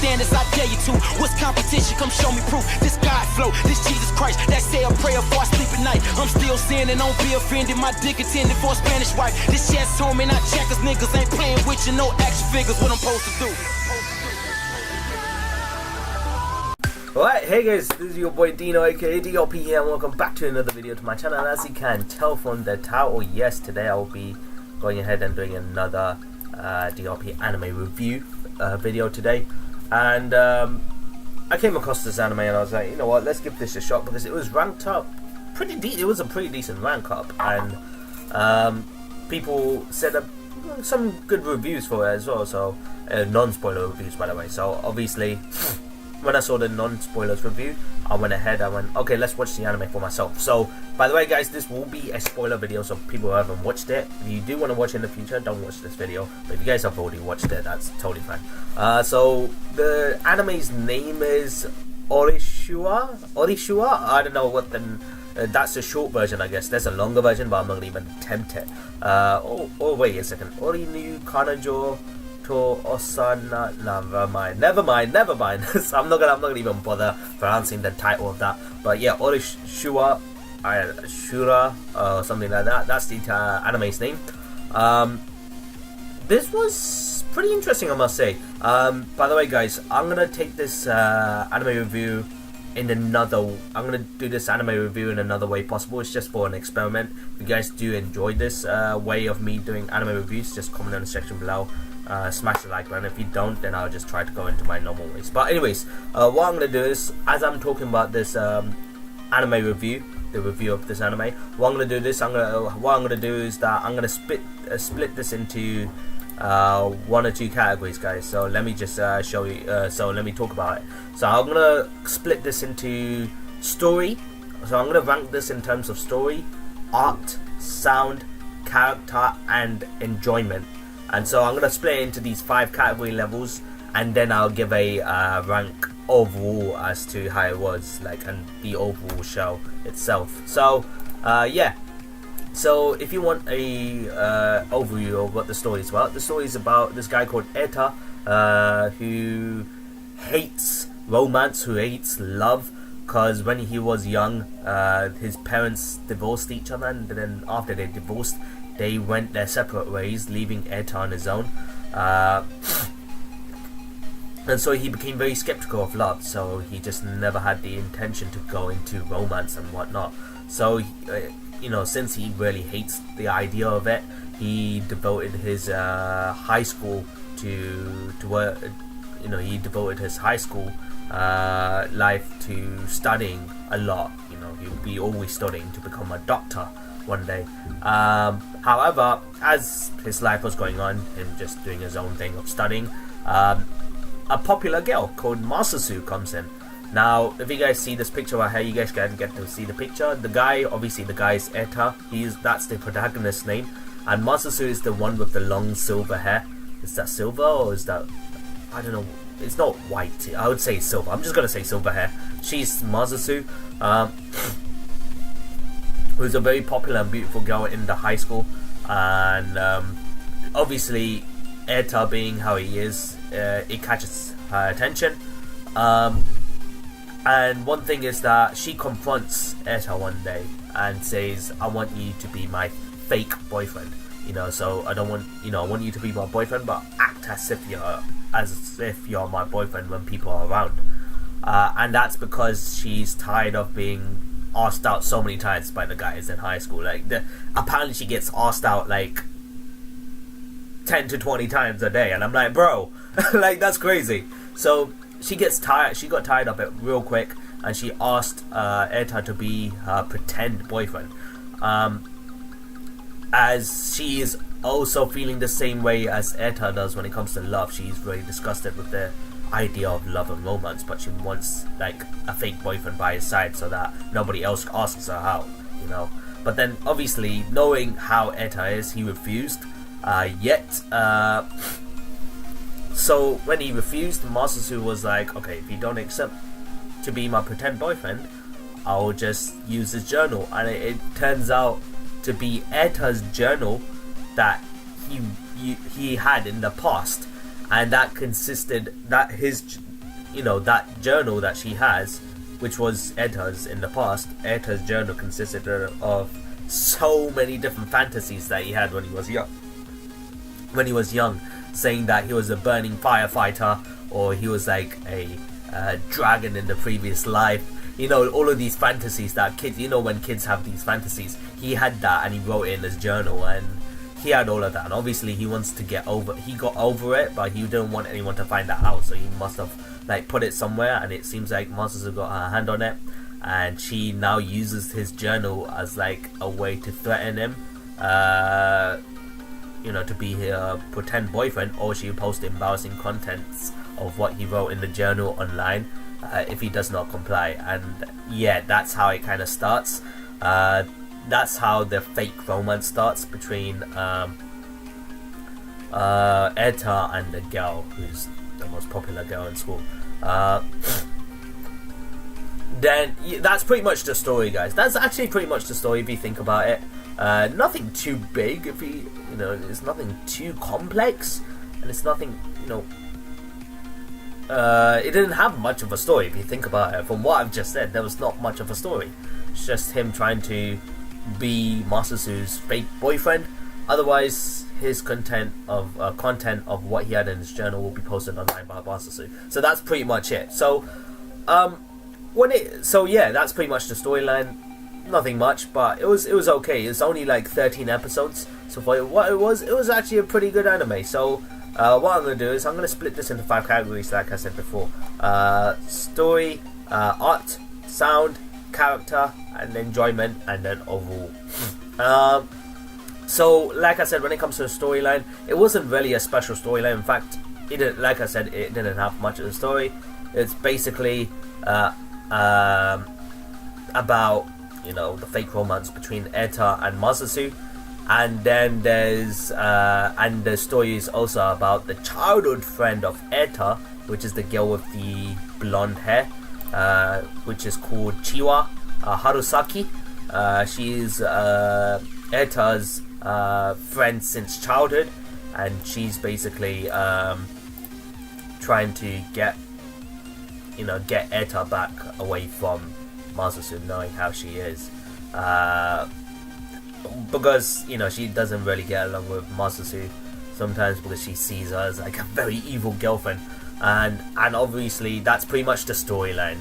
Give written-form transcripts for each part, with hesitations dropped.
standards, I dare you to. What's competition? Come show me proof. This God flow, this Jesus Christ, that say a prayer before I sleep at night. I'm still sinning, don't be offended. My dick intended for a Spanish wife. This chest home and I checkers, niggas ain't playing with you, no action figures. What I'm supposed to do. Alright, hey guys, this is your boy Dino aka DRP here, and welcome back to another video to my channel. And as you can tell from the title, yes, today I will be going ahead and doing another DRP anime review video today. And I came across this anime and I was like, you know what, let's give this a shot, because it was ranked up pretty it was a pretty decent rank up, and people said some good reviews for it as well, so non-spoiler reviews, by the way. So obviously when I saw the non-spoilers review, I went ahead, I went, okay, let's watch the anime for myself. So, by the way guys, this will be a spoiler video, so people who haven't watched it, if you do want to watch it in the future, don't watch this video. But if you guys have already watched it, that's totally fine. So, the anime's name is Oreshura? I don't know what the... that's the short version, I guess. There's a longer version, but I'm not going to even attempt it. Oh, wait a second. Orinu Kanajo... Osana, never mind. So I'm not gonna even bother pronouncing the title of that. But yeah, Oreshura, Shura, something like that. That's the anime's name. This was pretty interesting, I must say. By the way, guys, I'm gonna take this anime review in another. I'm gonna do this anime review in another way possible. It's just for an experiment. If you guys do enjoy this way of me doing anime reviews, just comment in the section below. Smash the like button. If you don't, then I'll just try to go into my normal ways. But anyways, what I'm gonna do is, as I'm talking about this anime review, the review of this anime, what I'm gonna do is that I'm gonna split this into one or two categories, guys. So let me just show you. So let me talk about it. So I'm gonna split this into story. So I'm gonna rank this in terms of story, art, sound, character, and enjoyment. And so I'm going to split it into these 5 category levels, and then I'll give a rank overall as to how it was, like, and the overall show itself. So yeah, so if you want a overview of what the story is about, the story is about this guy called Eta, who hates romance, who hates love, because when he was young, his parents divorced each other, and then after they divorced, they went their separate ways, leaving Eta on his own. And so he became very skeptical of love, so he just never had the intention to go into romance and whatnot. So, you know, since he really hates the idea of it, he devoted his high school to work. You know, he devoted his high school life to studying a lot. You know, he would be always studying to become a doctor one day. However, as his life was going on, him just doing his own thing of studying, a popular girl called Masasu comes in. Now, if you guys see this picture right here, you guys can get to see the picture. The guy, obviously the guy is Eta. That's the protagonist's name, and Masasu is the one with the long silver hair. Is that silver, or is that, I don't know. It's not white. I would say silver. I'm just gonna say silver hair. She's Masasu. Who's a very popular and beautiful girl in the high school, and obviously Eta, being how he is, it catches her attention, and one thing is that she confronts Eta one day and says, I want you to be my fake boyfriend, you know, so I want you to be my boyfriend, but act as if you're my boyfriend when people are around. And that's because she's tired of being asked out so many times by the guys in high school. Like, apparently she gets asked out like 10 to 20 times a day, and I'm like, bro, like, that's crazy. So she got tired of it real quick, and she asked Eta to be her pretend boyfriend, as she is also feeling the same way as Eta does when it comes to love. She's very disgusted with the idea of love and romance, but she wants like a fake boyfriend by his side so that nobody else asks her out, you know. But then obviously, knowing how Eta is, he refused. So when he refused, Masasu was like, okay, if you don't accept to be my pretend boyfriend, I'll just use his journal. And it turns out to be Eta's journal that he had in the past, and that consisted that his, that journal that she has, which was Eta's in the past. Eta's journal consisted of so many different fantasies that he had when he was young. Saying that he was a burning firefighter, or he was like a dragon in the previous life. All of these fantasies that kids, when kids have these fantasies, he had that and he wrote it in his journal, and he had all of that. And obviously he got over it, but he didn't want anyone to find that out, so he must have like put it somewhere, and it seems like Masasu got her hand on it, and she now uses his journal as like a way to threaten him, to be her pretend boyfriend, or she post embarrassing contents of what he wrote in the journal online if he does not comply. And yeah, that's how it kind of starts. That's how the fake romance starts between Eta and the girl who's the most popular girl in school. Then that's pretty much the story, guys. That's actually pretty much the story if you think about it. Nothing too big, if you it's nothing too complex, and it's nothing, it didn't have much of a story if you think about it. From what I've just said, there was not much of a story. It's just him trying to be Masasu's fake boyfriend. Otherwise, his content of what he had in his journal will be posted online by Masasu. So that's pretty much it. So, that's pretty much the storyline. Nothing much, but it was okay. It's only like 13 episodes, so for what it was actually a pretty good anime. So what I'm going to do is I'm going to split this into 5 categories, like I said before: story, art, sound, character, and enjoyment, and then overall. So like I said, when it comes to the storyline, it wasn't really a special storyline. In fact, it didn't have much of the story. It's basically about the fake romance between Eta and Masasu, and then there's and the story is also about the childhood friend of Eta, which is the girl with the blonde hair, which is called Chiwa Harusaki. She's Eta's friend since childhood, and she's basically trying to get Eta back away from Masasu, knowing how she is, because she doesn't really get along with Masasu sometimes, because she sees her as like a very evil girlfriend, and obviously that's pretty much the storyline,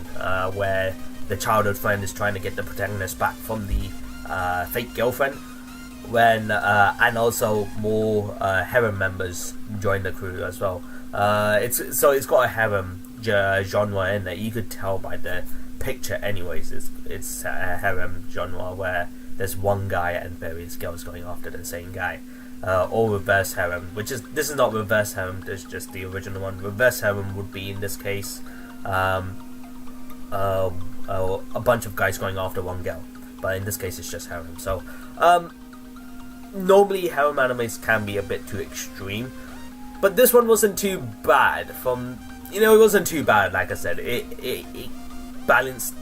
where the childhood friend is trying to get the protagonist back from the fake girlfriend, and also more harem members join the crew as well. It's got a harem genre in there. You could tell by the picture anyways. It's a harem genre where there's one guy and various girls going after the same guy, or reverse harem, this is not reverse harem, there's just the original one. Reverse harem would be, in this case, a bunch of guys going after one girl, but in this case it's just harem. So normally harem animes can be a bit too extreme, but this one wasn't too bad. It wasn't too bad. Like I said, it balanced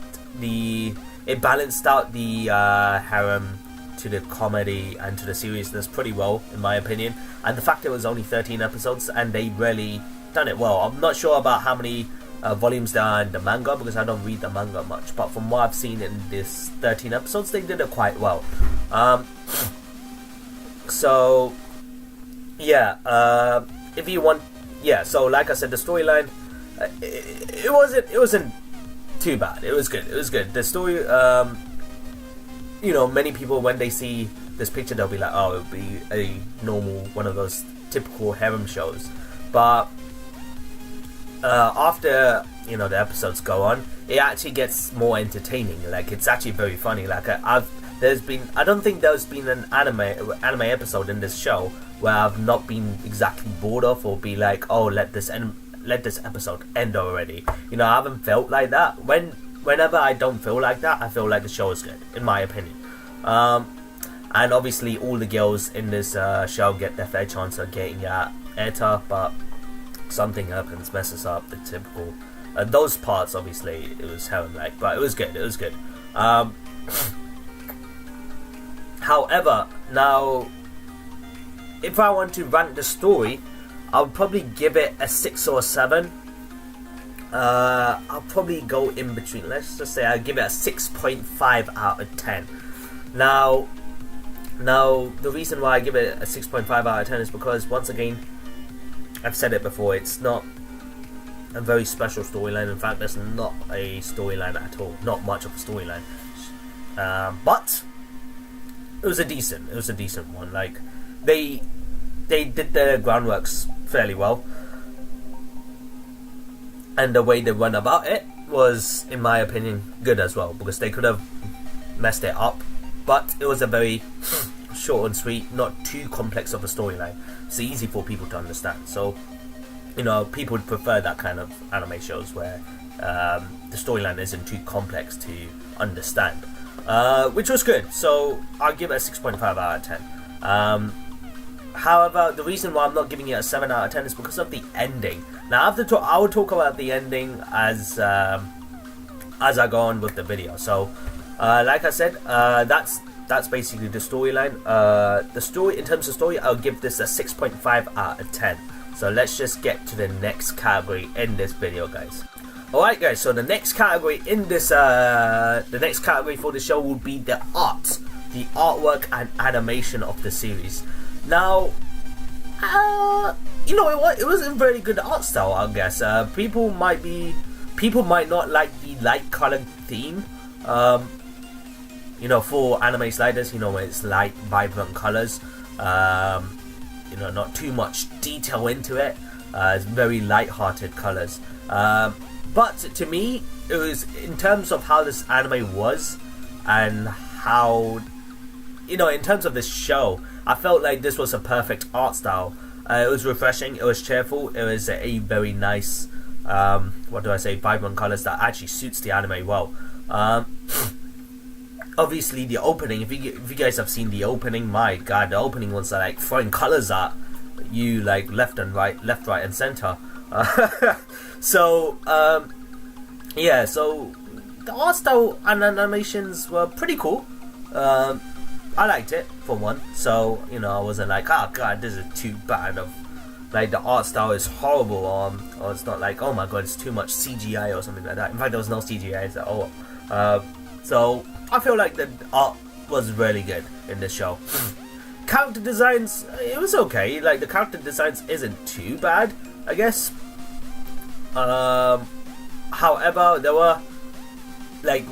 out the harem to the comedy and to the seriousness pretty well, in my opinion. And the fact it was only 13 episodes and they really done it well. I'm not sure about how many volumes there are in the manga, because I don't read the manga much, but from what I've seen in this 13 episodes, they did it quite well. So yeah, if you want, so like I said, the storyline, it wasn't too bad. It was good. The story, many people, when they see this picture, they'll be like, oh, it'll be a normal, one of those typical harem shows. But after the episodes go on, it actually gets more entertaining. Like, it's actually very funny. Like, I don't think there's been an anime episode in this show where I've not been exactly bored of, or be like, oh, let this episode end already. I haven't felt like that. Whenever I don't feel like that, I feel like the show is good, in my opinion. And obviously all the girls in this show get their fair chance of getting at Eta, but something happens, messes up the typical. Those parts, obviously, it was harem-like, but it was good. However, now, if I want to rank the story, I'll probably give it a 6 or a 7. I'll probably go in between. Let's just say I'll give it a 6.5 out of 10. Now the reason why I give it a 6.5 out of 10 is because, once again, I've said it before, it's not a very special storyline. In fact, there's not a storyline at all, not much of a storyline, but it was a decent one. Like, they did their groundworks fairly well, and the way they went about it was, in my opinion, good as well, because they could have messed it up, but it was a very short and sweet, not too complex of a storyline. It's easy for people to understand. So, you know, people would prefer that kind of anime shows where the storyline isn't too complex to understand, which was good. So I'll give it a 6.5 out of 10. However, the reason why I'm not giving it a 7 out of 10 is because of the ending. Now, I will talk about the ending as I go on with the video. So, like I said, that's basically the storyline. The story, in terms of story, I'll give this a 6.5 out of 10. So let's just get to the next category in this video, guys. Alright, guys, so the next category in this, the next category for the show will be the art, the artwork and animation of the series. Now, you know what? It was a very good art style, I guess. People might not like the light colored theme. You know, for anime sliders, you know, where it's light, vibrant colors. You know, not too much detail into it. It's very light-hearted colors. But to me, it was, in terms of how this anime was, and how, you know, in terms of this show, I felt like this was a perfect art style. It was refreshing, it was cheerful, it was a very nice, vibrant colors that actually suits the anime well. Obviously, the opening, if you guys have seen the opening, my god, the opening was like throwing colors at you, like left, right, and center. So, yeah, so the art style and animations were pretty cool. I liked it, for one. So, you know, I wasn't like, oh god, this is too bad. Like, the art style is horrible, or it's not like, oh my god, it's too much CGI or something like that. In fact, there was no CGI at all. So I feel like the art was really good in this show. Character designs, it was okay. Like, the character designs isn't too bad, I guess. However, there were, like,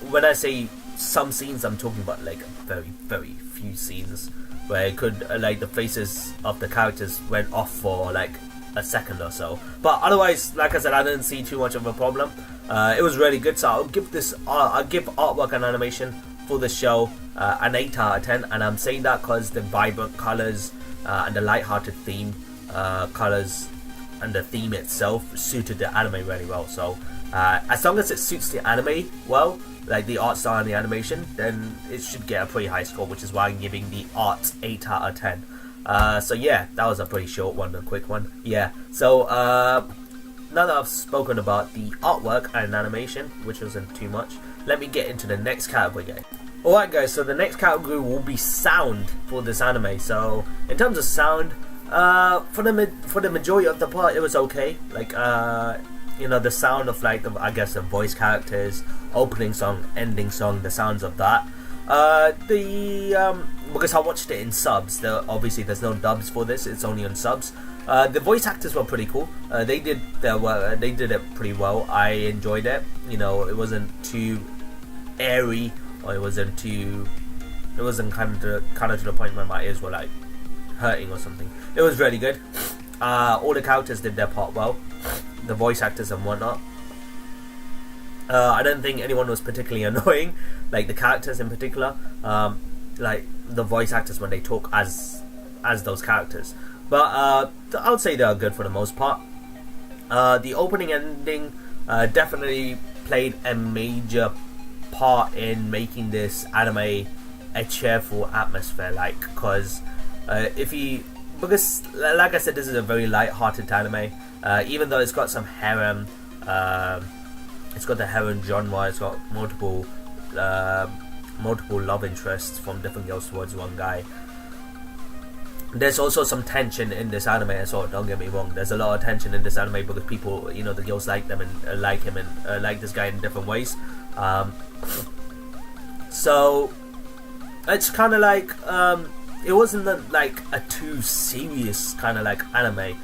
when I say some scenes, I'm talking about like very, very few scenes where it could, like, the faces of the characters went off for like a second or so. But otherwise, like I said, I didn't see too much of a problem. It was really good, so I'll give artwork and animation for the show an 8 out of 10, and I'm saying that because the vibrant colors and the light-hearted theme colors and the theme itself suited the anime really well. So as long as it suits the anime well, like the art style and the animation, then it should get a pretty high score, which is why I'm giving the art 8 out of 10. So yeah, that was a pretty short one, a quick one. Yeah, so now that I've spoken about the artwork and animation, which wasn't too much, let me get into the next category, guys. Alright guys, so the next category will be sound for this anime. So in terms of sound, for the majority of the part, it was okay. Like, you know, the sound of, like, I guess the voice characters, opening song, ending song, the sounds of that. Because I watched it in subs, obviously there's no dubs for this, it's only on subs. The voice actors were pretty cool. They did it pretty well. I enjoyed it. You know, it wasn't too airy, or it wasn't kind of to the point where my ears were like hurting or something. It was really good. All the characters did their part well, the voice actors and whatnot. I don't think anyone was particularly annoying, like the characters in particular, like the voice actors when they talk as those characters. But I would say they are good for the most part. The opening ending definitely played a major part in making this anime a cheerful atmosphere, like, because like I said, this is a very light-hearted anime. Even though it's got some harem, it's got the harem genre, it's got multiple love interests from different girls towards one guy. there's also some tension in this anime as well. Don't get me wrong. There's a lot of tension in this anime because people, you know, the girls like them and like him and like this guy in different ways. So it's kind of like it wasn't like a too serious kind of like anime.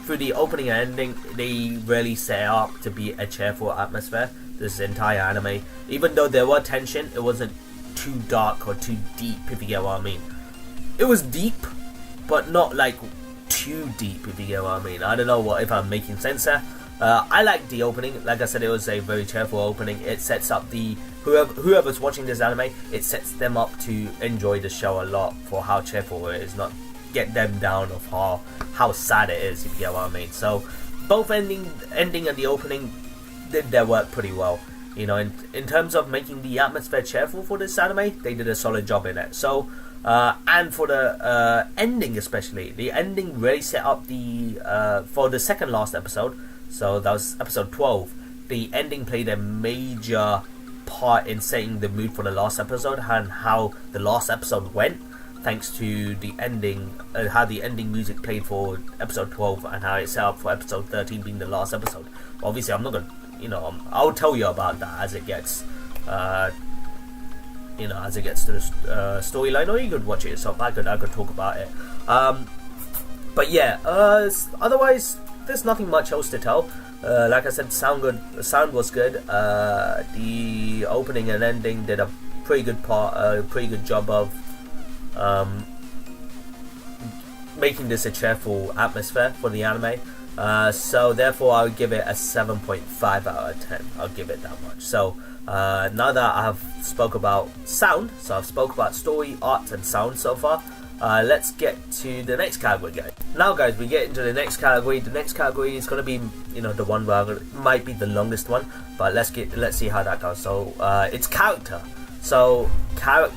Through the opening and ending, they really set up to be a cheerful atmosphere. This entire anime, even though there was tension, it wasn't too dark or too deep. If you get what I mean. It was deep, but not like too deep, if you get what I mean. I don't know if I'm making sense there. I like the opening. Like I said, it was a very cheerful opening. It sets up whoever's watching this anime, it sets them up to enjoy the show a lot for how cheerful it is, not get them down of how sad it is, if you get what I mean. So both ending and the opening did their work pretty well. You know, in terms of making the atmosphere cheerful for this anime, they did a solid job in it. So and for the ending especially, the ending really set up the for the second last episode. So that was episode 12. The ending played a major part in setting the mood for the last episode and how the last episode went, thanks to the ending, how the ending music played for episode 12 and how it set up for episode 13 being the last episode. Obviously, I'm not gonna, you know, I'll tell you about that as it gets, you know, as it gets to the storyline, or you could watch it yourself. I could talk about it. But yeah, otherwise, there's nothing much else to tell. Like I said, sound was good. The opening and ending did a pretty good job of making this a cheerful atmosphere for the anime. So therefore, I would give it a 7.5 out of 10. I'll give it that much. So now that I've spoke about sound, so I've spoke about story, art, and sound so far. Let's get to the next category, guys. Now, guys, we get into the next category. The next category is going to be, you know, the one where might be the longest one, but let's see how that goes. So, it's character. So,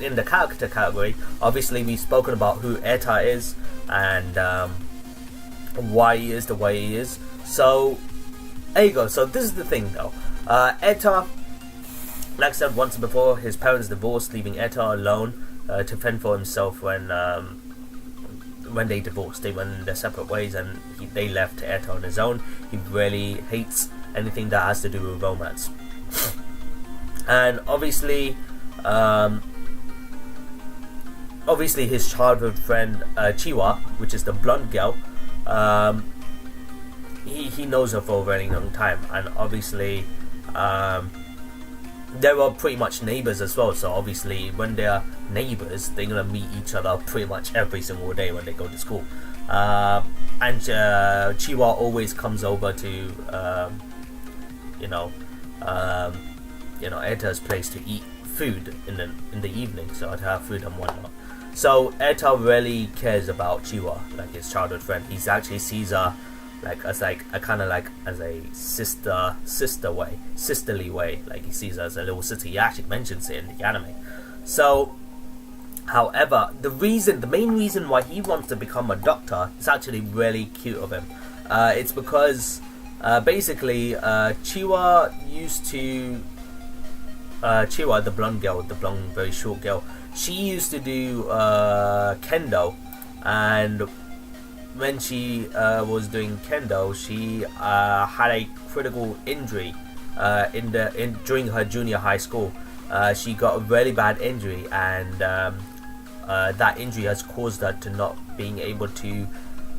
in the character category, obviously we've spoken about who Eta is and why he is the way he is. So, there you go. So, this is the thing, though. Eta, like I said once before, his parents divorced, leaving Eta alone to fend for himself when they divorced. They went in their separate ways and they left Eta on his own. He really hates anything that has to do with romance. And obviously his childhood friend Chiwa, which is the blonde girl, he knows her for a very long time, and obviously they were pretty much neighbors as well. So obviously when they're neighbors, they're gonna meet each other pretty much every single day when they go to school. And Chiwa always comes over to Eta's place to eat food in the evening, so to have food and whatnot. So Eta really cares about Chiwa, like his childhood friend. He actually sees her as a sisterly way. Like he sees her as a little sister. He actually mentions it in the anime. So, however, the main reason why he wants to become a doctor is actually really cute of him. It's because basically Chiwa the blonde girl, the blonde very short girl, she used to do kendo, and when she was doing kendo, she had a critical injury during her junior high school. She got a really bad injury, and that injury has caused her to not being able to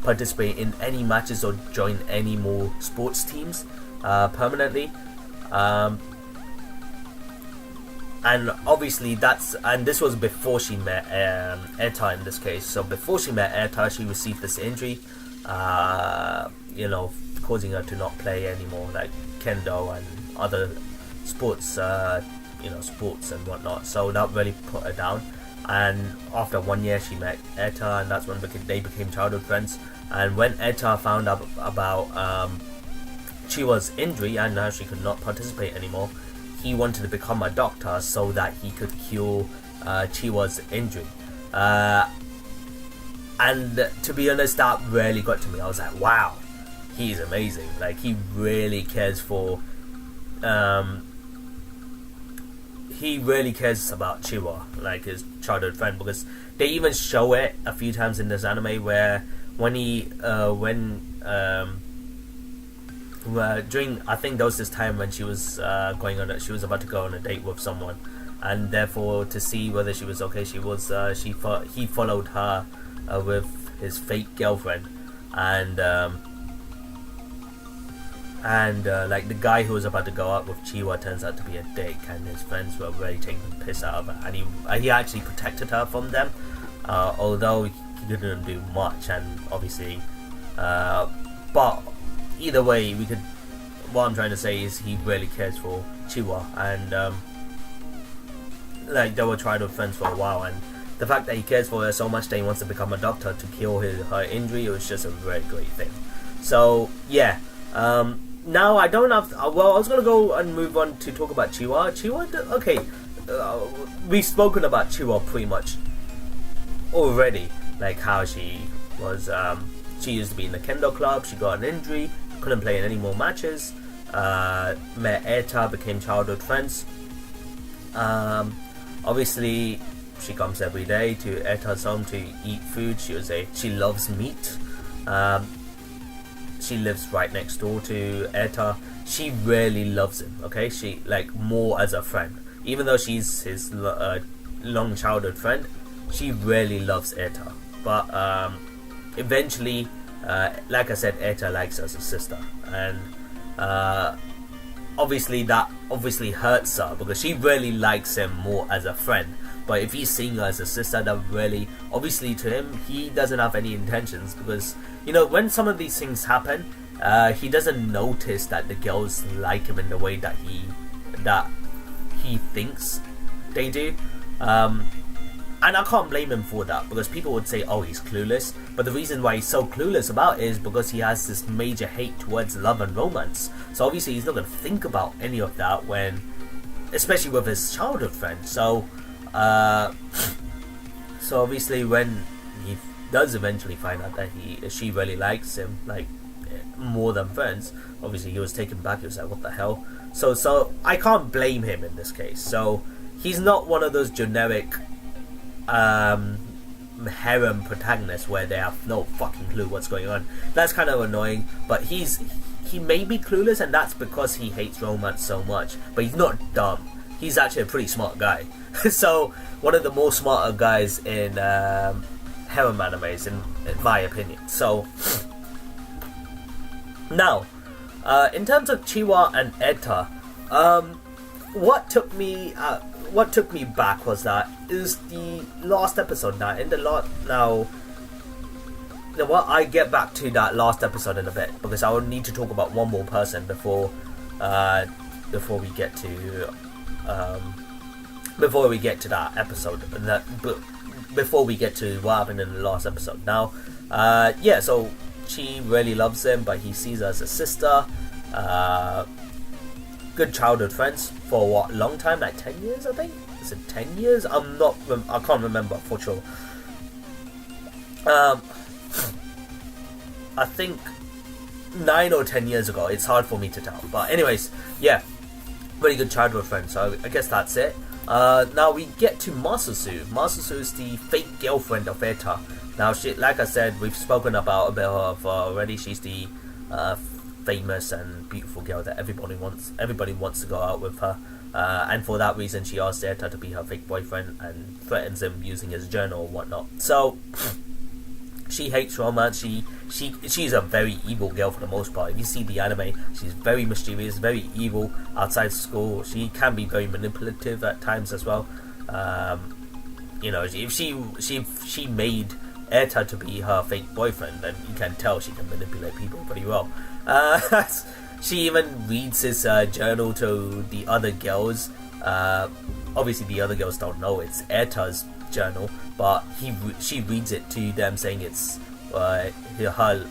participate in any matches or join any more sports teams permanently. And obviously this was before she met Eta in this case. So before she met Eta, she received this injury, causing her to not play anymore, like kendo and other sports, sports and whatnot. So that really put her down. And after 1 year, she met Eta, and that's when they became childhood friends. And when Eta found out about Chiwa's injury and now she could not participate anymore, he wanted to become a doctor so that he could cure Chiwa's injury. And to be honest, that really got to me. I was like, wow, he's amazing. Like, he really cares for... he really cares about Chiwa, like his childhood friend, because they even show it a few times in this anime where when during, I think there was this time when she was she was about to go on a date with someone, and therefore to see whether she was okay, he followed her with his fake girlfriend, and like the guy who was about to go out with Chiwa turns out to be a dick, and his friends were really taking the piss out of her, and he actually protected her from them, although he couldn't do much, and obviously but either way, what I'm trying to say is he really cares for Chiwa, and like they were childhood friends for a while, and the fact that he cares for her so much that he wants to become a doctor to cure her injury, it was just a very great thing. So yeah, now I don't have I was gonna go and move on to talk about Chiwa. Okay, we've spoken about Chiwa pretty much already, like how she was she used to be in the kendo club, she got an injury, couldn't play in any more matches, met Eta, became childhood friends. Obviously she comes every day to Eta's home to eat food. She loves meat. She lives right next door to Eta. She really loves him, okay? She, like, more as a friend. Even though she's his long childhood friend, she really loves Eta. But eventually, like I said, Eta likes her as a sister. And obviously that hurts her, because she really likes him more as a friend. But if he's seeing her as a sister, that really, obviously to him, he doesn't have any intentions, because, you know, when some of these things happen, he doesn't notice that the girls like him in the way that he thinks they do. And I can't blame him for that, because people would say, oh, he's clueless. But the reason why he's so clueless about it is because he has this major hate towards love and romance. So obviously he's not going to think about any of that when, especially with his childhood friend. So obviously when he does eventually find out that she really likes him, like, more than friends, obviously he was taken back. He was like, what the hell? So I can't blame him in this case. So he's not one of those generic harem protagonists where they have no fucking clue what's going on. That's kind of annoying, but he may be clueless, and that's because he hates romance so much, but he's not dumb. He's actually a pretty smart guy. So one of the more smarter guys in harem animes, in my opinion. So now, in terms of Chiwa and Eta, what took me back was that is the last episode. I get back to that last episode in a bit, because I will need to talk about one more person before we get to that episode, before we get to what happened in the last episode. Now, yeah, so she really loves him, but he sees her as a sister. Good childhood friends for what, long time, like 10 years, I think? Is it 10 years? I can't remember for sure. I think 9 or 10 years ago. It's hard for me to tell, but anyways, yeah, very good childhood friend. So I guess that's it. Now we get to Masusu. Masusu is the fake girlfriend of Eta. Now, she, like I said, we've spoken about a bit of her already. She's the famous and beautiful girl that everybody wants to go out with her, and for that reason she asks Eta to be her fake boyfriend and threatens him using his journal or whatnot. So she hates romance. She's a very evil girl for the most part. If you see the anime, she's very mischievous, very evil. Outside school, she can be very manipulative at times as well. You know, if she made Eta to be her fake boyfriend, then you can tell she can manipulate people pretty well. She even reads his journal to the other girls. Obviously the other girls don't know it's Eta's journal, but she reads it to them, saying it's her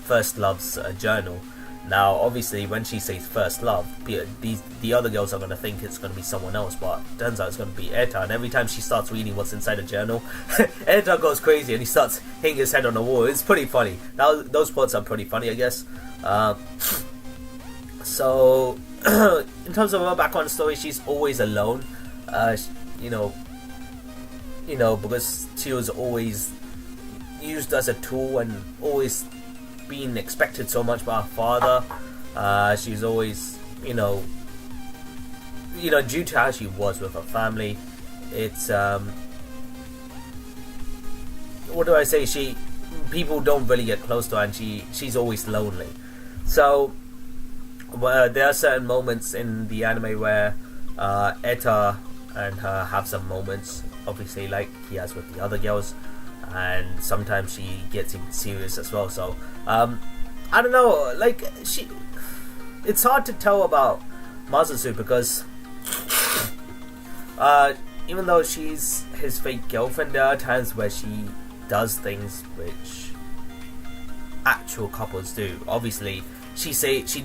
first love's journal. Now obviously when she says first love, the other girls are going to think it's going to be someone else, but it turns out it's going to be Eta. And every time she starts reading what's inside the journal, Eta goes crazy and he starts hitting his head on the wall. It's pretty funny. Those parts are pretty funny, I guess. So in terms of her background story, she's always alone. You know, you know, because she was always used as a tool and always being expected so much by her father. She's always, you know, due to how she was with her family, it's what do I say? People don't really get close to her, and she's always lonely. So there are certain moments in the anime where Eta and her have some moments, obviously, like he has with the other girls, and sometimes she gets even serious as well. So I don't know, like it's hard to tell about Masasu because even though she's his fake girlfriend, there are times where she does things which actual couples do. Obviously, she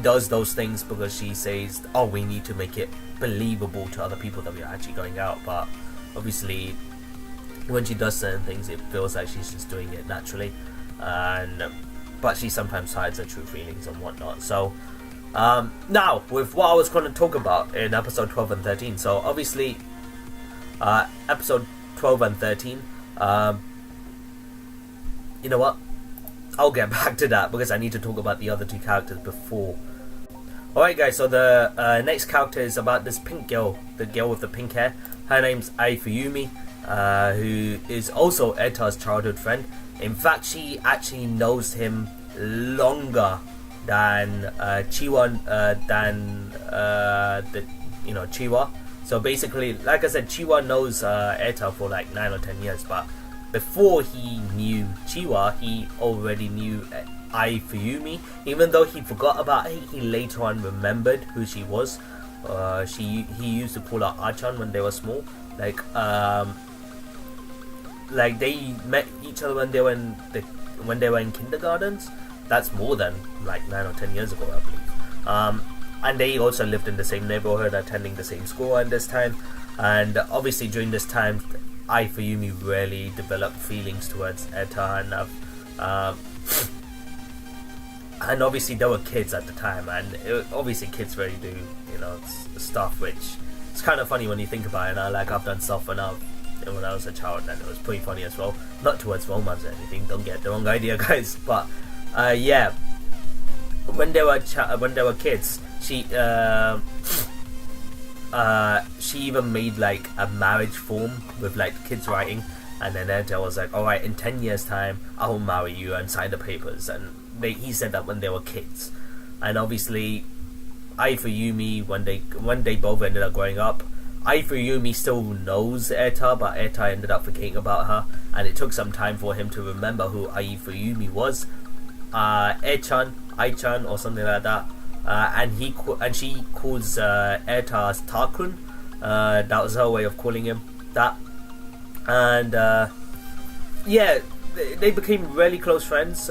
does those things because she says, "Oh, we need to make it believable to other people that we are actually going out." But obviously, when she does certain things, it feels like she's just doing it naturally, but she sometimes hides her true feelings and whatnot. So now, with what I was going to talk about in episode 12 and 13. So obviously, episode 12 and 13, you know what? I'll get back to that because I need to talk about the other two characters before. Alright guys, so the next character is about this pink girl, the girl with the pink hair. Her name's Aifuyumi, who is also Eta's childhood friend. In fact, she actually knows him longer than Chiwa, Chiwa. So basically, like I said, Chiwa knows Eta for like 9 or 10 years, but before he knew Chiwa, he already knew Aifuyumi. Even though he forgot about it, he later on remembered who she was. He used to call her Achan when they were small. Like they met each other when they were in kindergartens. That's more than like 9 or 10 years ago, I believe. And they also lived in the same neighborhood, attending the same school at this time. And obviously during this time, Aifuyumi really developed feelings towards Eta, and obviously there were kids at the time, and obviously kids really do, stuff which it's kind of funny when you think about it. I've done stuff when I was a child, and it was pretty funny as well. Not towards romance or anything, don't get the wrong idea, guys. But yeah, when they were kids, she even made like a marriage form with like kids writing, and then Eta was like, "Alright, in 10 years time I will marry you," and sign the papers. And he said that when they were kids. And obviously Aifuyumi, when they both ended up growing up, Aifuyumi still knows Eta, but Eta ended up forgetting about her, and it took some time for him to remember who Aifuyumi was. Aichan or something like that. And she calls Eta as Takun. That was her way of calling him that. And yeah, they became really close friends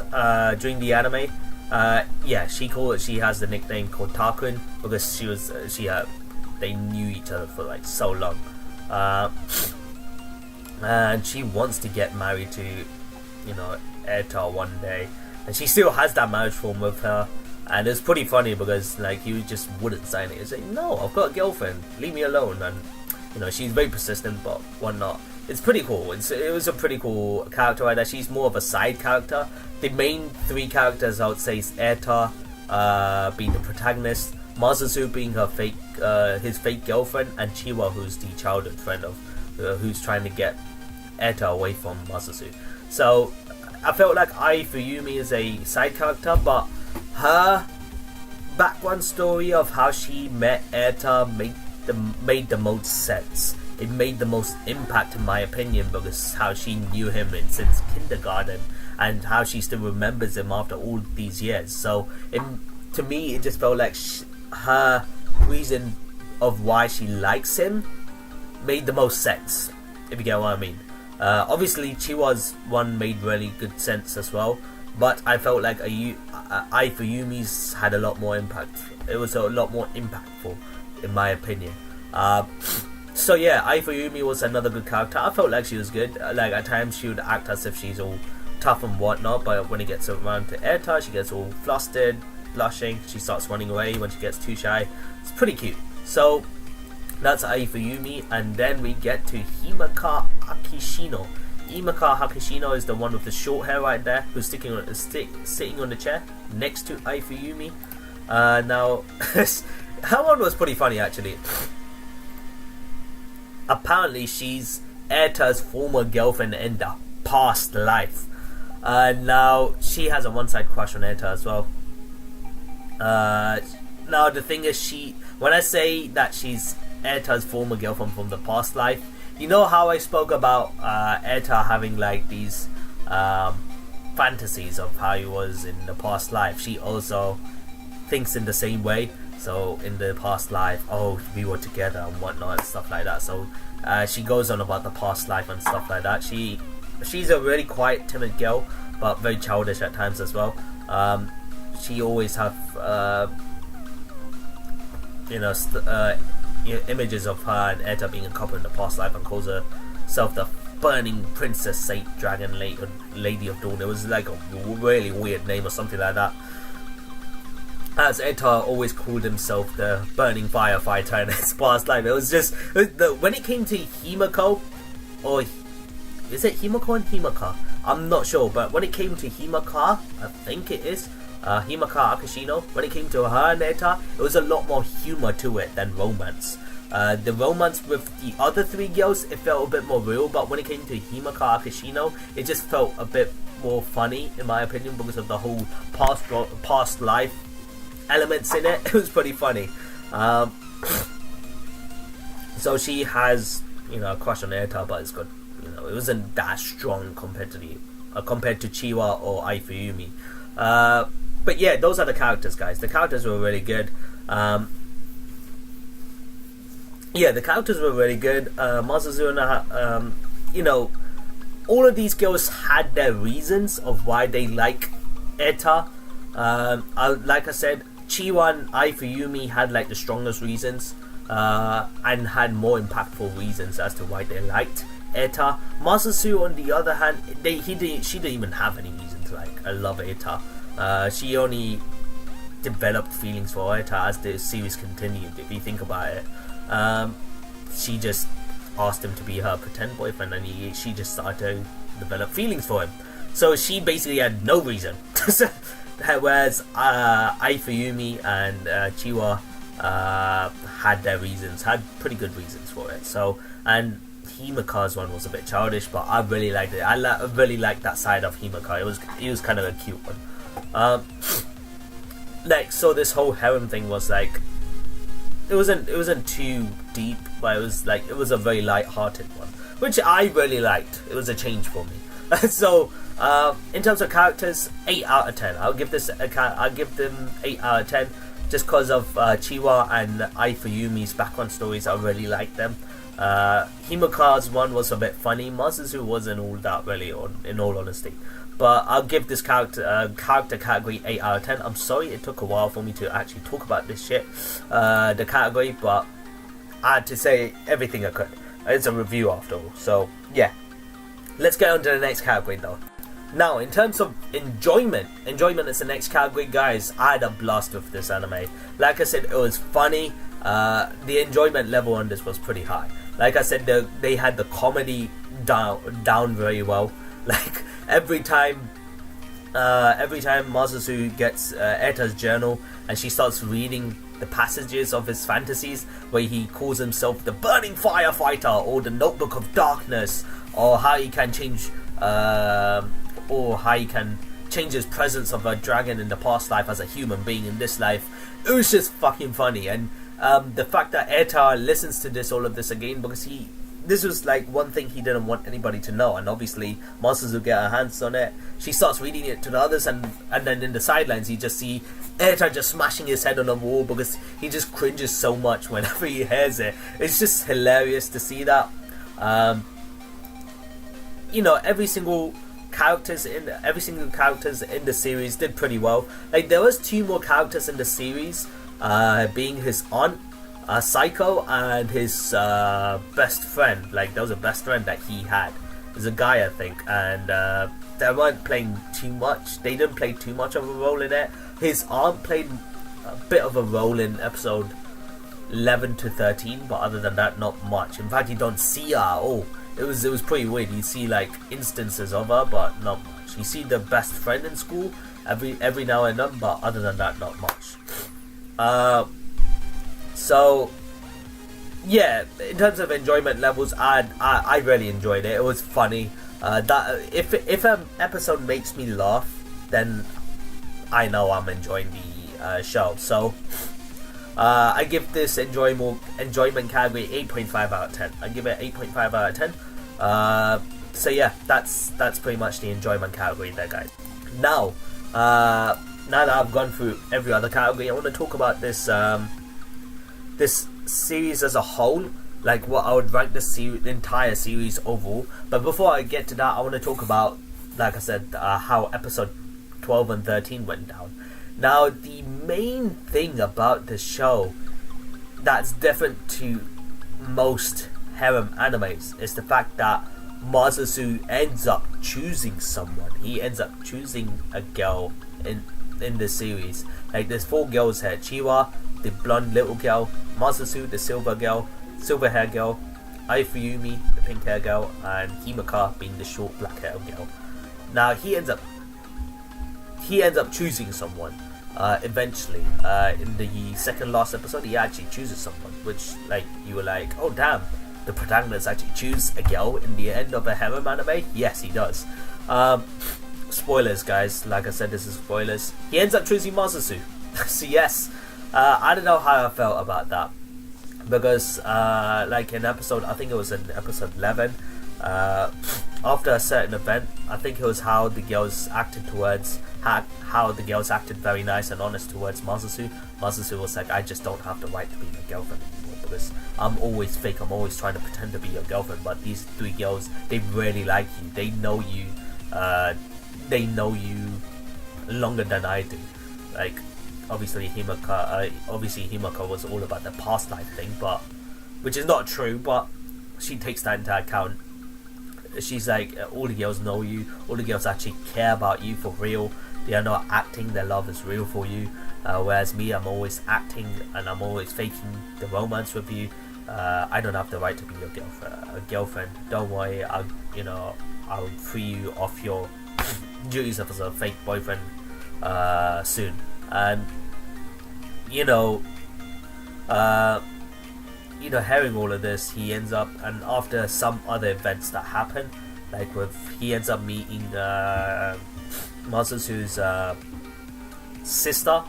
during the anime. Yeah, she has the nickname called Takun because they knew each other for like so long. And she wants to get married to, Eta one day, and she still has that marriage form with her. And it's pretty funny because like he just wouldn't sign it. He's like, "No, I've got a girlfriend, leave me alone." And she's very persistent, but whatnot. It's pretty cool. It was a pretty cool character right there. She's more of a side character. The main three characters, I would say, is Eta being the protagonist, Masasu being his fake girlfriend, and Chiwa, who's the childhood friend of who's trying to get Eta away from Masasu. So I felt like Aifuyumi is a side character, but her background story of how she met Eta made the most sense. It made the most impact in my opinion because how she knew him since kindergarten and how she still remembers him after all these years. So to me it just felt like her reason of why she likes him made the most sense, if you get what I mean. Obviously Chiwa's one made really good sense as well, but I felt like Aifuyumi's had a lot more impact. It was a lot more impactful in my opinion. So yeah, Aifuyumi was another good character. I felt like she was good. Like at times she would act as if she's all tough and whatnot, but when it gets around to Eta, she gets all flustered, blushing. She starts running away when she gets too shy. It's pretty cute. So that's Aifuyumi, and then we get to Himeka Hakishino. Imaka Hakishino is the one with the short hair right there, who's sitting on the chair next to Ifuyumi. Now, her one was pretty funny actually. Apparently, she's Erta's former girlfriend in the past life. Now, she has a one-side crush on Erta as well. Now, the thing is, when I say that she's Erta's former girlfriend from the past life, you know how I spoke about Erta having like these fantasies of how he was in the past life. She also thinks in the same way. So in the past life, oh, we were together and whatnot and stuff like that. So she goes on about the past life and stuff like that. She's a really quiet, timid girl, but very childish at times as well. She always have images of her and Erta being a couple in the past life, and calls herself the Burning Princess, Saint Dragon, Lady of Dawn. It was like a really weird name or something like that. As Erta always called himself the Burning Firefighter in his past life. It was just when it came to Himiko, or is it Himiko and Himaka? I'm not sure, but when it came to Himaka, I think it is Himaka Akashino. When it came to her and Erta, it was a lot more humor to it than romance. The romance with the other three girls, it felt a bit more real, but when it came to Himaka Akashino, it just felt a bit more funny in my opinion because of the whole past life elements in it. It was pretty funny. So she has, a crush on Erta, but it's good. It wasn't that strong compared to Chiwa or Ifuyumi. But yeah, those are the characters, guys. The characters were really good. The characters were really good. Masazuna, all of these girls had their reasons of why they like Erta. Like I said, Chiwa and Ifuyumi had like the strongest reasons, and had more impactful reasons as to why they liked Erta. Masasu, on the other hand, she didn't even have any reason to love Erta. She only developed feelings for Erta as the series continued. If you think about it, she just asked him to be her pretend boyfriend, and she just started to develop feelings for him. So she basically had no reason. Whereas Ifuyumi and Chiwa had their reasons, had pretty good reasons for it. So, and Himika's one was a bit childish, but I really liked it. I really liked that side of Himika. It was kind of a cute one. So this whole harem thing was like, it wasn't too deep, but it was a very light-hearted one, which I really liked. It was a change for me. So in terms of characters, 8 out of 10. I'll give them 8 out of 10 just because of Chiwa and Ifuyumi's background stories. I really liked them. Himika's one was a bit funny. Masazu wasn't all that really, in all honesty. But I'll give this character category 8 out of 10. I'm sorry it took a while for me to actually talk about this shit, the category, but I had to say everything I could. It's a review after all. So yeah, let's get on to the next category though. Now, in terms of enjoyment is the next category, guys. I had a blast with this anime. Like I said, it was funny. The enjoyment level on this was pretty high. Like I said, they had the comedy down very well. Like every time Masasu gets Erta's journal and she starts reading the passages of his fantasies where he calls himself the Burning Firefighter or the Notebook of Darkness, or how he can change his presence of a dragon in the past life as a human being in this life. It was just fucking funny. And the fact that Erta listens to all of this again, because this was like one thing he didn't want anybody to know, and obviously Masazu get her hands on it. She starts reading it to the others, and then in the sidelines you just see Erta just smashing his head on the wall because he just cringes so much whenever he hears it. It's just hilarious to see that. Every single characters in the series did pretty well. Like, there was 2 more characters in the series, being his aunt, Psycho, and his best friend. Like, there was a best friend that he had. It was a guy, I think, and they weren't playing too much. They didn't play too much of a role in it. His aunt played a bit of a role in episode 11 to 13, but other than that, not much. In fact, you don't see her at all it was pretty weird. You see like instances of her, but not much. You see the best friend in school every now and then, but other than that, not much. So yeah, in terms of enjoyment levels, I really enjoyed it. It was funny. That if an episode makes me laugh, then I know I'm enjoying the show. So I give this enjoyment category 8.5 out of 10. I give it 8.5 out of 10. So yeah, that's pretty much the enjoyment category there, guys. Now that I've gone through every other category, I want to talk about this this series as a whole, like what I would rank the entire series overall. But before I get to that, I want to talk about, like I said, how episode 12 and 13 went down. Now, the main thing about the show that's different to most harem animes is the fact that Masasu ends up choosing someone. He ends up choosing a girl in the series. Like, there's 4 girls here: Chiwa, the blonde little girl; Masasu, the silver hair girl; Ifuyumi, the pink hair girl; and Himaka being the short black hair girl. Now he ends up choosing someone eventually. In the second last episode, he actually chooses someone, which, like, you were like, oh damn, the protagonist actually choose a girl in the end of a harem anime? Yes, he does. Spoilers, guys. Like I said, this is spoilers. He ends up choosing Masasu. So yes, I don't know how I felt about that, because like in episode, I think it was in episode 11, after a certain event, I think it was how the girls acted very nice and honest towards Masasu. Masasu was like, I just don't have the right to be your girlfriend anymore, because I'm always fake, I'm always trying to pretend to be your girlfriend, but these 3 girls, they really like you, they know you longer than I do. Like, obviously Himaka was all about the past life thing, but which is not true, but she takes that into account. She's like, all the girls know you, all the girls actually care about you for real, they are not acting, their love is real for you, whereas me, I'm always acting and I'm always faking the romance with you. I don't have the right to be your girlfriend. Don't worry, I'll free you off your duties as a fake boyfriend soon. And hearing all of this, he ends up, and after some other events that happen, like he ends up meeting Masasu's sister,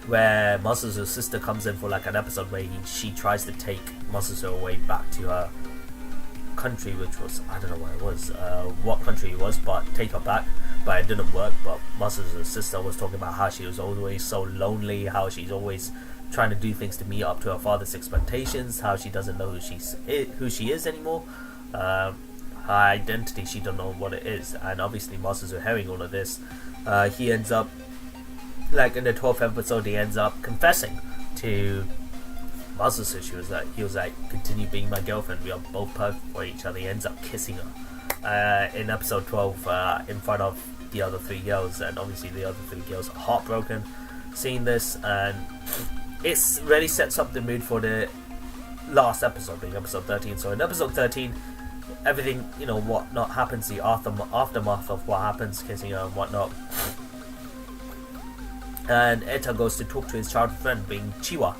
where Masasu's sister comes in for like an episode where she tries to take Masasu away back to her country, which was, I don't know what it was, what country it was, but take her back, but it didn't work. But Masasu's sister was talking about how she was always so lonely, how she's always trying to do things to meet up to her father's expectations, how she doesn't know who she is anymore, her identity, she don't know what it is. And obviously Masasu hearing all of this, he ends up, like in the 12th episode, he ends up confessing to Masasu. He was like, continue being my girlfriend, we are both perfect for each other. He ends up kissing her in episode 12 in front of the other 3 girls, and obviously the other 3 girls are heartbroken seeing this, and it really sets up the mood for the last episode, being episode 13. So in episode 13, everything, whatnot happens, the aftermath of what happens, kissing her and whatnot. And Eta goes to talk to his childhood friend, being Chiwa.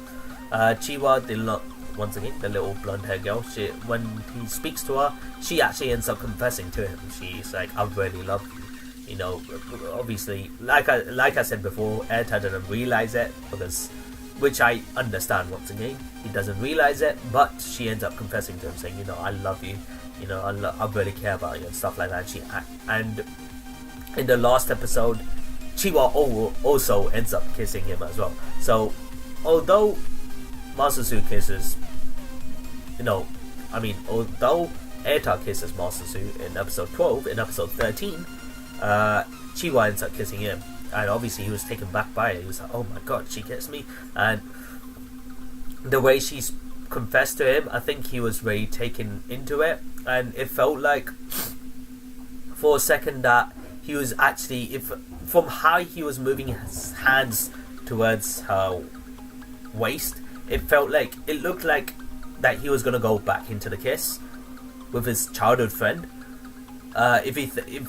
Chiwa, once again, the little blonde hair girl, when he speaks to her, she actually ends up confessing to him. She's like, I really love you. Obviously, like I said before, Eta didn't realize it, which I understand. Once again, he doesn't realize it, but she ends up confessing to him, saying, I love you, I really care about you and stuff like that. And in the last episode, Chiwa also ends up kissing him as well. So although Masasu kisses, although Eta kisses Masasu in episode 12, in episode 13, Chiwa ends up kissing him, and obviously he was taken back by it. He was like, oh my god, she kissed me. And the way she's confessed to him, I think he was really taken into it, and it felt like for a second that he was actually, from how he was moving his hands towards her waist, it looked like that he was going to go back into the kiss, with his childhood friend. If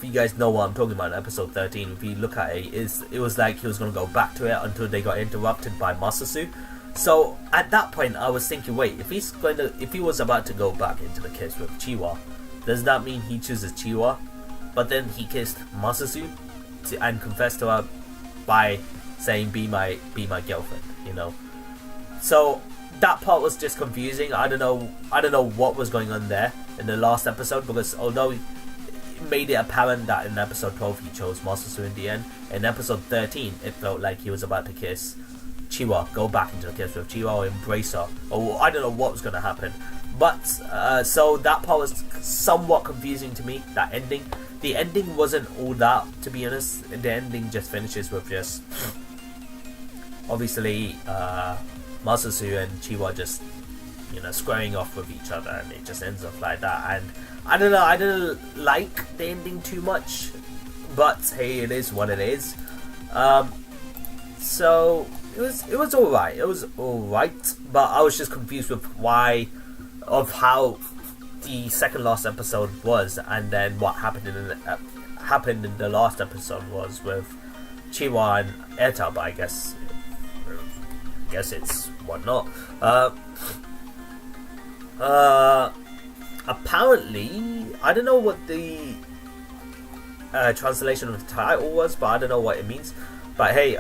you guys know what I'm talking about, in episode 13, if you look at it, it was like he was gonna go back to it until they got interrupted by Masasu. So at that point, I was thinking, wait, if he was about to go back into the kiss with Chiwa, does that mean he chooses Chiwa? But then he kissed Masasu and confessed to her by saying, "Be my girlfriend," you know. So that part was just confusing. I don't know what was going on there in the last episode, because although it made it apparent that in episode 12 he chose Masasu in the end, in episode 13 it felt like he was about to kiss Chiwa, go back into the kiss with Chiwa, or embrace her, or I don't know what was going to happen. But so that part was somewhat confusing to me, that ending. The ending wasn't all that, to be honest. The ending just finishes with just obviously Masasu and Chiwa just, you know, squaring off with each other, and it just ends up like that. And I don't know, I didn't like the ending too much, but hey, it is what it is. So it was alright. It was alright, but I was just confused with how the second last episode was, and then what happened in the last episode was with Chiwa and Eta. But I guess it's whatnot. Apparently, I don't know what the translation of the title was, but I don't know what it means. But hey,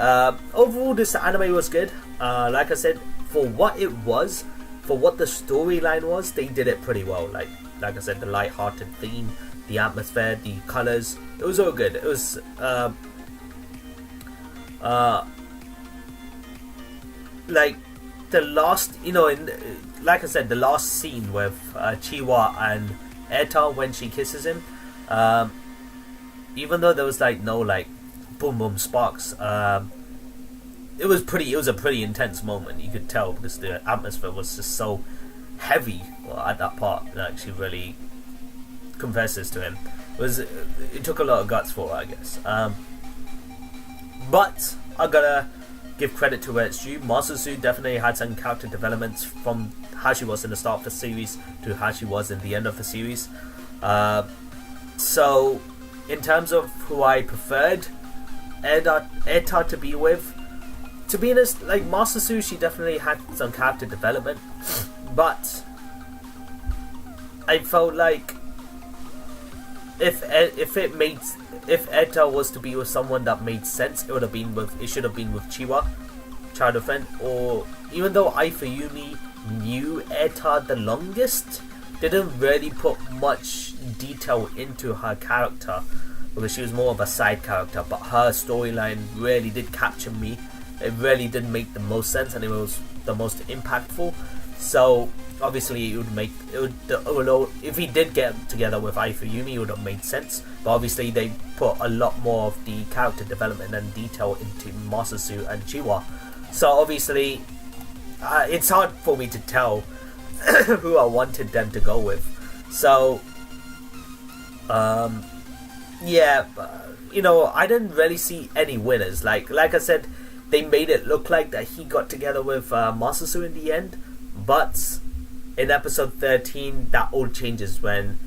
overall this anime was good. Like I said, for what it was, for what the storyline was, they did it pretty well. Like I said, the light-hearted theme, the atmosphere, the colors, it was all good. It was like the last, you know, like I said, the last scene with Chiwa and Eta when she kisses him, even though there was like no like boom boom sparks, it was a pretty intense moment. You could tell because the atmosphere was just so heavy at that part that she really confesses to him. It took a lot of guts for her, I guess. But I gotta give credit to where it's due. Masasu definitely had some character developments from how she was in the start of the series to how she was in the end of the series. So in terms of who I preferred Eta to be with, to be honest, like Masasu, she definitely had some character development, but I felt like if Eta was to be with someone that made sense, it should have been with Chiwa, childhood friend. Or even though Ifayumi knew Eta the longest, didn't really put much detail into her character because she was more of a side character, but her storyline really did capture me. It really did make the most sense, and it was the most impactful. So obviously although if he did get together with Ifayumi, it would have made sense, but obviously they put a lot more of the character development and detail into Masasu and Chiwa. So obviously it's hard for me to tell who I wanted them to go with. So yeah, you know, I didn't really see any winners. Like I said, they made it look like that he got together with Masasu in the end, but in episode 13 that all changes when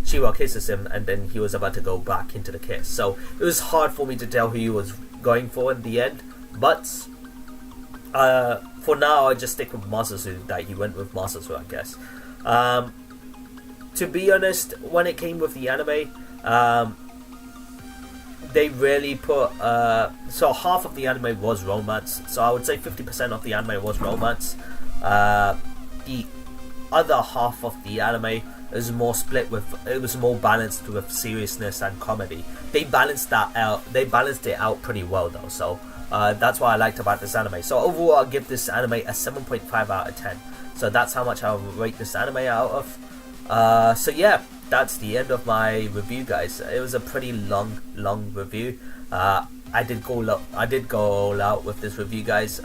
Chiwa kisses him, and then he was about to go back into the kiss. So it was hard for me to tell who he was going for in the end, but for now I just stick with Masasu, that he went with Masasu, I guess. To be honest, when it came with the anime, they really put so half of the anime was romance, so I would say 50% of the anime was romance. The other half of the anime is more split with, it was more balanced with seriousness and comedy. They balanced it out pretty well though, so that's what I liked about this anime. So overall I'll give this anime a 7.5 out of 10. So that's how much I'll rate this anime out of. So yeah, that's the end of my review, guys. It was a pretty long review. I did go all out with this review, guys.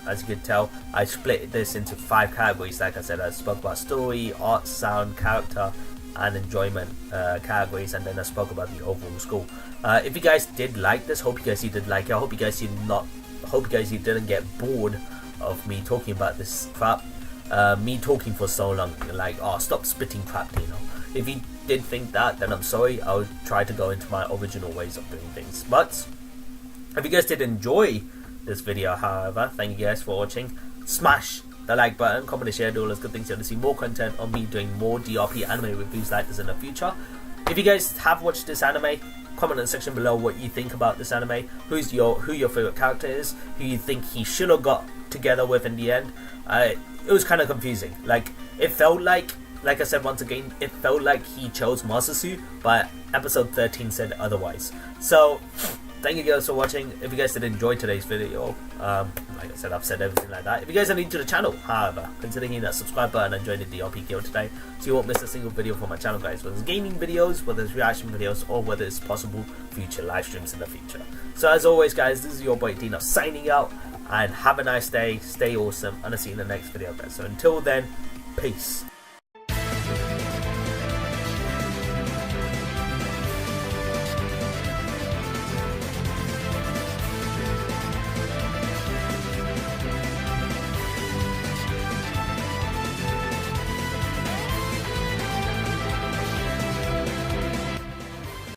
As you could tell, I split this into 5 categories. Like I said, I spoke about story, art, sound, character, and enjoyment categories, and then I spoke about the overall score. If you guys did like this, hope you guys did like it. I hope you guys didn't get bored of me talking about this crap. me talking for so long, like, oh, stop spitting crap, you know. If you did think that, then I'm sorry. I'll try to go into my original ways of doing things. But if you guys did enjoy this video, however, thank you guys for watching. Smash the like button, comment and share, do all those good things. You want to see more content on me doing more DRP anime reviews like this in the future. If you guys have watched this anime, comment in the section below what you think about this anime. Who your favorite character is, who you think he should have got together with in the end. It was kind of confusing. Like, it felt like I said once again, it felt like he chose Masasu, but episode 13 said otherwise. So thank you guys for watching. If you guys did enjoy today's video, like I said, I've said everything like that. If you guys are new to the channel, however, consider hitting that subscribe button and join the DRP guild today, so you won't miss a single video from my channel, guys. Whether it's gaming videos, whether it's reaction videos, or whether it's possible future live streams in the future. So as always, guys, this is your boy Dino signing out, and have a nice day, stay awesome, and I'll see you in the next video, guys. So until then, peace.